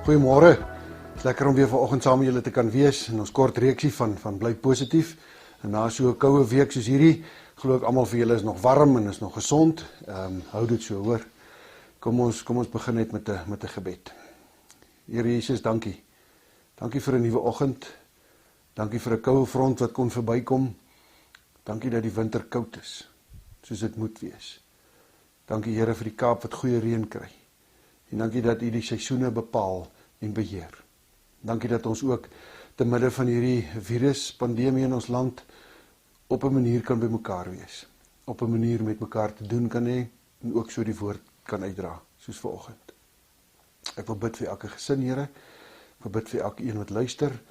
Goeiemôre. Het is lekker om weer vanoggend saam met julle te kan wees in ons kort reeksie van bly positief. En na so 'n koue week soos hierdie, glo ek almal vir julle is nog warm en is nog gesond. Hou dit so, hoor. Kom ons begin net met 'n gebed. Here Jesus, dankie. Dankie vir 'n nuwe oggend. Dankie vir 'n koue front wat kon verbykom. Dankie dat die winter koud is, soos dit moet wees. Dankie Here vir die Kaap wat goeie reën kry. En dankie dat U die seisoene bepaal en beheer. Dankie dat ons ook te midde van hierdie viruspandemie in ons land op 'n manier kan by mekaar wees. Op 'n manier met mekaar te doen kan hê en ook so die woord kan uitdra, soos vanoggend. Ek wil bid vir elke gesin, Here. Ek wil bid vir elke een wat luister,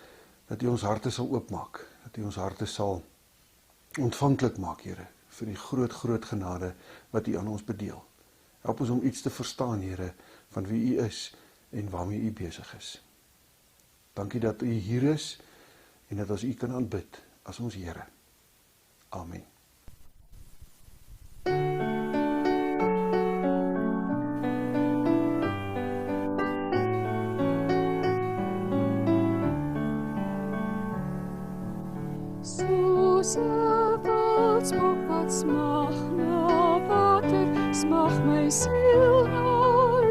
dat U ons harte sal oopmaak, dat U ons harte sal ontvanklik maak, Here, vir die groot genade wat U aan ons bedeel. Help ons om iets te verstaan, Here, van wie U is en waarmee U besig is. Dankie dat U hier is en dat ons U kan aanbid as ons Here. Amen. Soos 'n wildsbok wat smag na water, smag my siel na U,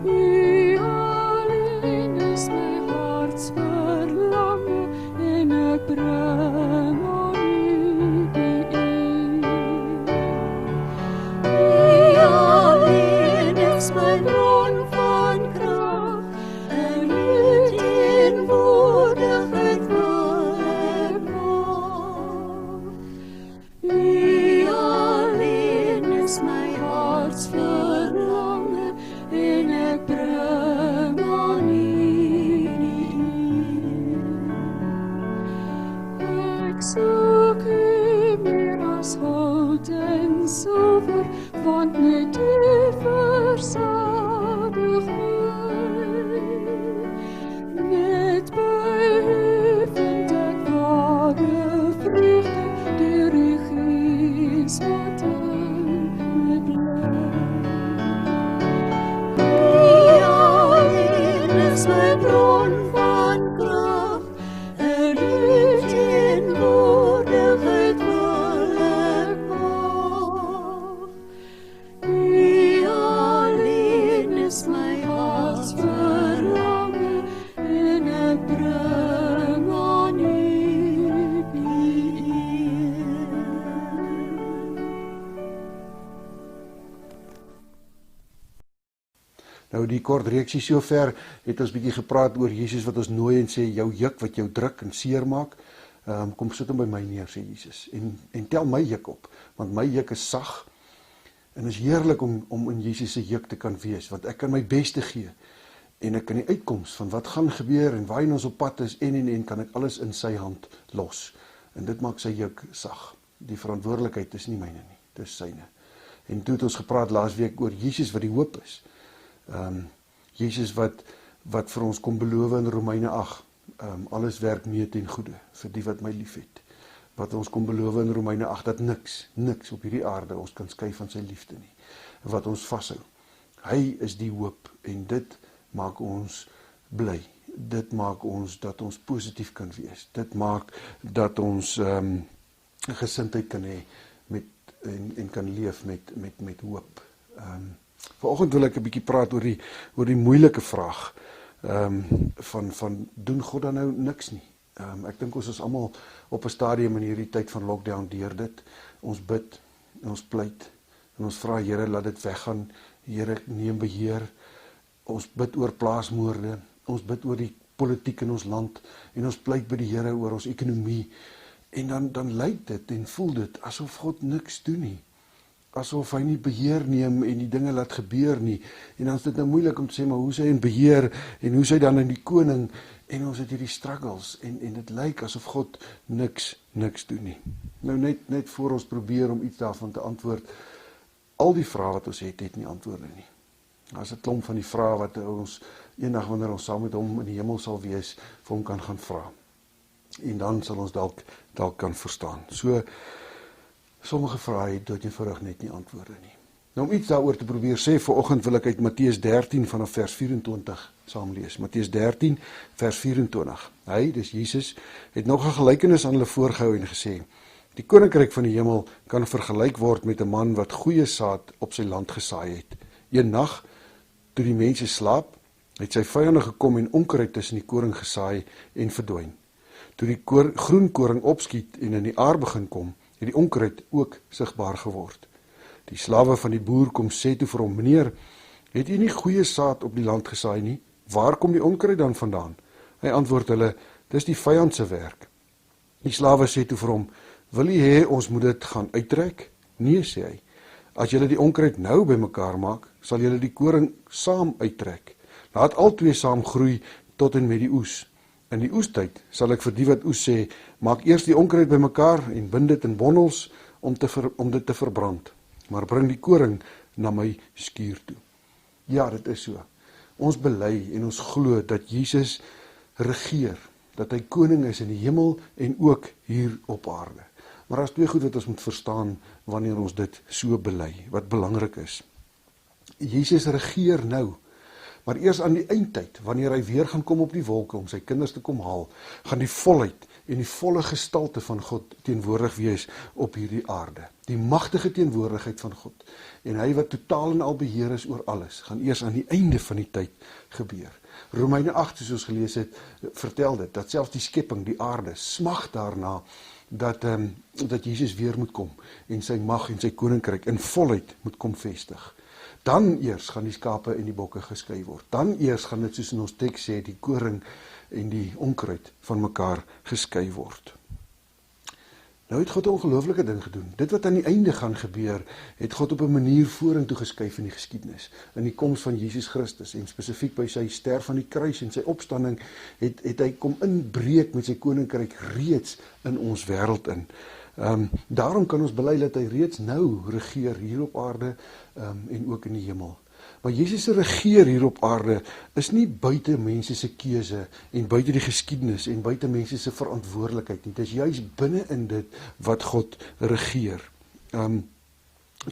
U alleen is my harts verlange en ek bring aan U die eer. U alleen is my bron van krag en U teenwoordigheid wil ek maak. U alleen is my harts verlange en ek bring aan U die eer. Ek soek U meer as goud en silwer, want net U versadig my. Net by U vind ek ware vreugde, deur U Gees wat in my bly. U alleen is my bron van krag en U teenwoordigheid wil ek maak. U alleen is my harts verlange en ek bring aan U die eer. Nou die kort reeksie sover het ons bietjie gepraat oor Jesus wat ons nooi en sê jou juk wat jou druk en seer maak, kom sit hom by my neer, sê Jesus, en tel my juk op, want my juk is sag en is heerlik om in Jesus se juk te kan wees, want ek kan my beste gee en ek kan die uitkoms van wat gaan gebeur en waarheen ons op pad is en kan ek alles in sy hand los, en dit maak sy juk sag. Die verantwoordelikheid is nie myne nie, dit is syne. En toe het ons gepraat laasweek oor Jesus wat die hoop is. Jesus wat vir ons kom beloof in Romeine 8, alles werk mee ten goeie vir die wat my lief het. Wat ons kom beloof in Romeine 8, dat niks op hierdie aarde ons kan skei van sy liefde nie, wat ons vashou. Hy is die hoop en dit maak ons bly. Dit maak ons dat ons positief kan wees. Dit maak dat ons gesindheid kan hê en kan leef met hoop. Vanoggend wil ek 'n bietjie praat oor die moeilike vraag van doen God dan nou niks nie? Ek dink ons is almal op 'n stadium in hierdie tyd van lockdown deur dit. Ons bid en ons pleit en ons vra Here laat dit weggaan. Here neem beheer. Ons bid oor plaasmoorde. Ons bid oor die politiek in ons land en ons pleit by die Here oor ons ekonomie. En dan lyk dit en voel dit asof God niks doen nie. Asof hy nie beheer neem en die dinge laat gebeur nie. En dan is dit nou moeilik om te sê, maar hoe is hy in beheer en hoe is hy dan in die koning? En ons het hierdie struggles en dit lyk asof God niks doen nie. Nou net voor ons probeer om iets daarvan te antwoord, al die vrae wat ons het nie antwoorde nie. Daar's 'n klomp van die vrae wat ons eendag wanneer ons saam met hom in die hemel sal wees, vir hom kan gaan vra. En dan sal ons dalk kan verstaan. So sommige vrae het dood eenvoudig net nie antwoorde nie. Nou om iets daaroor te probeer sê, vanoggend wil ek uit Matteus 13 vanaf vers 24 saam lees. Matteus 13 vers 24. Hy, dis Jesus, het nog 'n gelykenis aan hulle voorgehou en gesê: Die koninkryk van die hemel kan vergelyk word met 'n man wat goeie saad op sy land gesaai het. Een nag, toe die mense slaap, het sy vyande gekom en onkruid tussen die koring gesaai en verdwyn. Toe die groen koring opskiet en in die aar begin kom, het die onkruid ook sigbaar geword. Die slawe van die boer kom sê toe vir hom: Meneer, het u nie goeie saad op die land gesaai nie? Waar kom die onkruid dan vandaan? Hy antwoord hulle: Dis die vyand se werk. Die slawe sê toe vir hom: Wil u hê ons moet dit gaan uittrek? Nee, sê hy. As julle die onkruid nou bymekaar maak, sal julle die koring saam uittrek. Laat albei saam groei tot en met die oes. In die oestyd sal ek vir die wat oes sê: Maak eers die onkruid bymekaar en bind dit in bondels om dit te verbrand. Maar bring die koring na my skuur toe. Ja, dit is so. Ons bely en ons glo dat Jesus regeer, dat hy koning is in die hemel en ook hier op aarde. Maar daar is twee goed wat ons moet verstaan wanneer ons dit so bely, wat belangrik is. Jesus regeer nou, maar eers aan die eindtyd, wanneer hy weer gaan kom op die wolke om sy kinders te kom haal, gaan die volheid en die volle gestalte van God teenwoordig wees op hierdie aarde. Die magtige teenwoordigheid van God. En hy wat totaal en al beheer is oor alles, gaan eers aan die einde van die tyd gebeur. Romeine 8, soos ons gelees het, vertel dit, dat selfs die skepping, die aarde, smag daarna, dat Jesus weer moet kom, en sy mag en sy koninkryk in volheid moet kom vestig. Dan eers gaan die skape en die bokke geskei word. Dan eers gaan dit, soos in ons teks sê, die koring en die onkruid van mekaar geskei word. Nou het God 'n ongelooflike ding gedoen. Dit wat aan die einde gaan gebeur, het God op 'n manier vorentoe geskuif in die geskiedenis. In die koms van Jesus Christus en spesifiek by sy sterf aan die kruis en sy opstanding, het hy kom inbreek met sy koninkryk reeds in ons wêreld in. Daarom kan ons bely dat hy reeds nou regeer hier op aarde en ook in die hemel. Maar Jesus se regeer hier op aarde is nie buite mense se keuse en buite die geskiedenis en buite mense se verantwoordelikheid nie. Dit is juis binne in dit wat God regeer.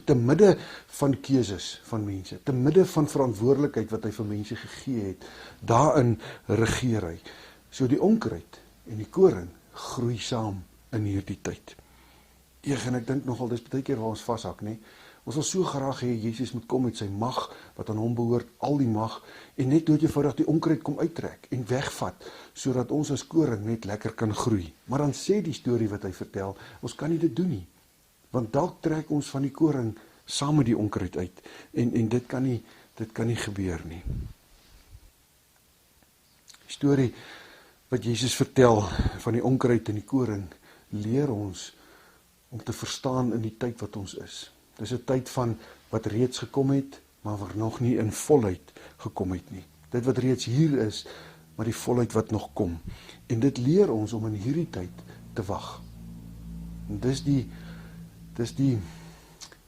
Te midde van keuses van mense, te midde van verantwoordelikheid wat hy vir mense gegee het, daarin regeer hy. So die onkruid en die koring groei saam in hierdie tyd. En ek dink nogal, dis baie keer waar ons vashak, nie? Ons wil so graag hê Jesus moet kom met sy mag, wat aan hom behoort, al die mag, en net doodjevoudig die onkruid kom uittrek en wegvat, sodat ons as koring net lekker kan groei. Maar dan sê die storie wat hy vertel, ons kan nie dit doen nie, want dalk trek ons van die koring saam met die onkruid uit, en dit kan nie gebeur nie. Die storie wat Jesus vertel van die onkruid en die koring, leer ons om te verstaan in die tyd wat ons is. Dis 'n tyd van wat reeds gekom het, maar wat nog nie in volheid gekom het nie. Dit wat reeds hier is, maar die volheid wat nog kom. En dit leer ons om in hierdie tyd te wag. En dis die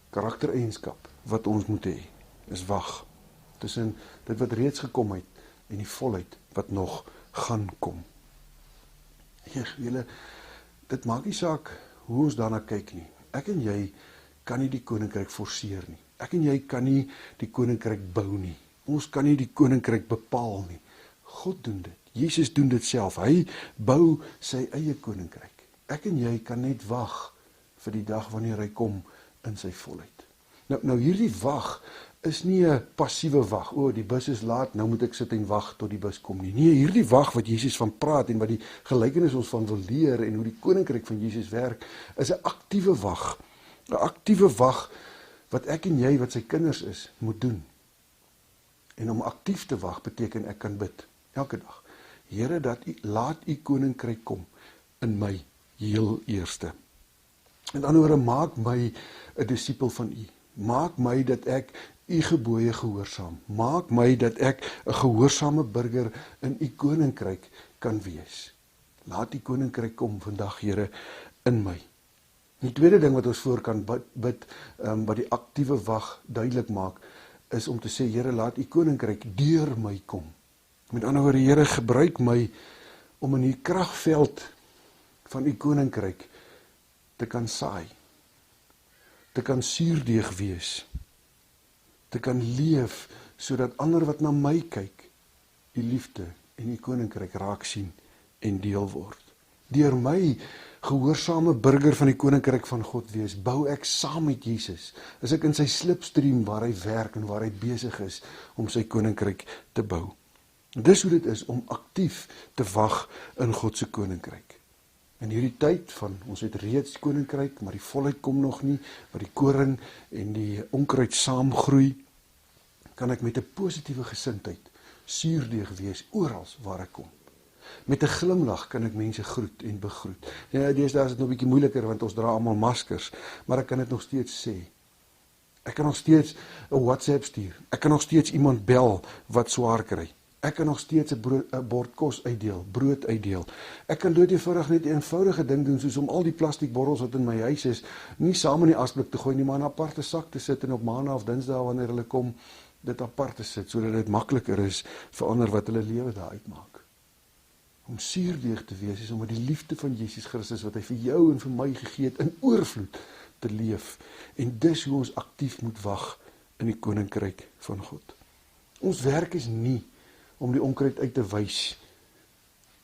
karaktereienskap wat ons moet hê, is wag. Tussen dit wat reeds gekom het en die volheid wat nog gaan kom. Julle, dit maak nie saak hoe ons daarna kyk nie. Ek en jy kan nie die koninkryk forceer nie. Ek en jy kan nie die koninkryk bou nie. Ons kan nie die koninkryk bepaal nie. God doen dit. Jesus doen dit self. Hy bou sy eie koninkryk. Ek en jy kan net wag vir die dag wanneer hy kom in sy volheid. Nou hierdie wag is nie 'n passiewe wag. Die bus is laat, nou moet ek sit en wag tot die bus kom nie. Nee, hierdie wag wat Jesus van praat en wat die gelykenis ons van wil leer en hoe die koninkryk van Jesus werk, is 'n aktiewe wag. 'n Aktiewe wag wat ek en jy, wat sy kinders is, moet doen. En om aktief te wag beteken ek kan bid elke dag. Here, laat u koninkryk kom in my heel eerste. En dan oor maak my 'n disipel van u. Maak my dat ek u gebooie gehoorsaam. Maak my dat ek 'n gehoorsame burger in u koninkryk kan wees. Laat die koninkryk kom vandag, Here, in my. Die tweede ding wat ons voor kan bid, wat die aktiewe wag duidelik maak, is om te sê, Here, laat u koninkryk deur my kom. Met ander woorde, Here, gebruik my om in die kragveld van u koninkryk te kan saai, te kan suurdeeg wees, te kan leef, sodat ander wat na my kyk, die liefde en die koninkryk raak sien en deel word. Deur my gehoorsame burger van die koninkryk van God wees, bou ek saam met Jesus, as ek in sy slipstream waar hy werk en waar hy besig is om sy koninkryk te bou. Dis hoe dit is om aktief te wag in God se koninkryk. In hierdie tyd van, ons het reeds koninkryk, maar die volheid kom nog nie, waar die koring en die onkruid saamgroei, kan ek met 'n positiewe gesindheid suurdeeg wees oral waar ek kom. Met 'n glimlag kan ek mense groet en begroet. Ja, deesdae is dit nog 'n bietjie moeiliker want ons dra almal maskers, maar ek kan dit nog steeds sê. Ek kan nog steeds 'n WhatsApp stuur. Ek kan nog steeds iemand bel wat swaar kry. Ek kan nog steeds 'n bord kos uitdeel, brood uitdeel. Ek kan doodeenvoudig net 'n eenvoudige ding doen, soos om al die plastiekborrels wat in my huis is, nie saam in die asblik te gooi nie, maar in 'n aparte sak te sit en op maandag of dinsdag wanneer hulle kom, dit apart te sit, sodat dit makliker is vir ander wat hulle lewe daar uitmaak. Om suurdeeg te wees is om met die liefde van Jesus Christus wat hy vir jou en vir my gegee het in oorvloed te leef. En dis hoe ons aktief moet wag in die koninkryk van God. Ons werk is nie om die onkruid uit te wys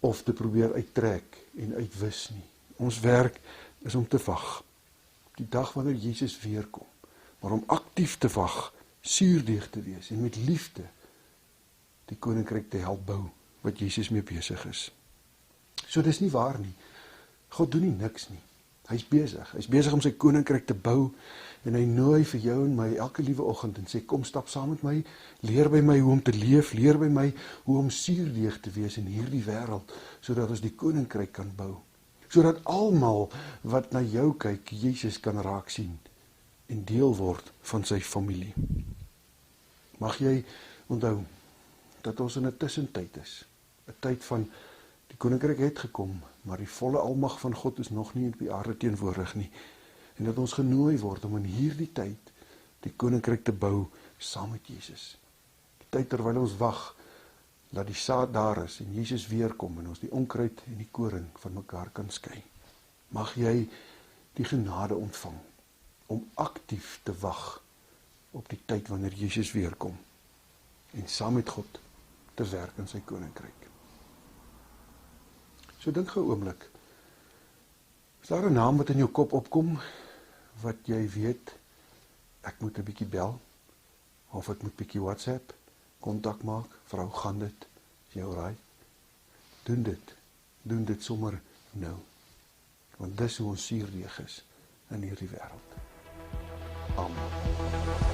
of te probeer uittrek en uitwis nie. Ons werk is om te wag op die dag wanneer Jesus weer kom, maar om aktief te wag, suurdeeg te wees en met liefde die koninkryk te help bou wat Jesus mee besig is. So dis nie waar nie. God doen nie niks nie. Hy's besig. Hy's besig om sy koninkryk te bou en hy nooi vir jou en my elke liewe oggend en sê kom stap saam met my, leer by my hoe om te leef, leer by my hoe om suurdeeg te wees in hierdie wêreld sodat ons die koninkryk kan bou. Sodat almal wat na jou kyk, Jesus kan raak sien en deel word van sy familie. Mag jy onthou dat ons in 'n tussentyd is. 'n Tyd van die koninkryk het gekom, maar die volle almag van God is nog nie op die aarde teenwoordig nie. En dat ons genooi word om in hierdie tyd die koninkryk te bou saam met Jesus. Die tyd terwyl ons wag dat die saad daar is en Jesus weer kom en ons die onkruid en die koring van mekaar kan skei. Mag jy die genade ontvang om aktief te wag op die tyd wanneer Jesus weer kom en saam met God te werk in sy koninkryk. So dink gou 'n oomblik. Is daar 'n naam wat in jou kop opkom wat jy weet ek moet 'n bietjie bel of ek moet bietjie WhatsApp kontak maak? Vrou, gaan dit? Is jy alright? Doen dit sommer nou. Want dis hoe ons suurdeeg is in hierdie wêreld. Amen.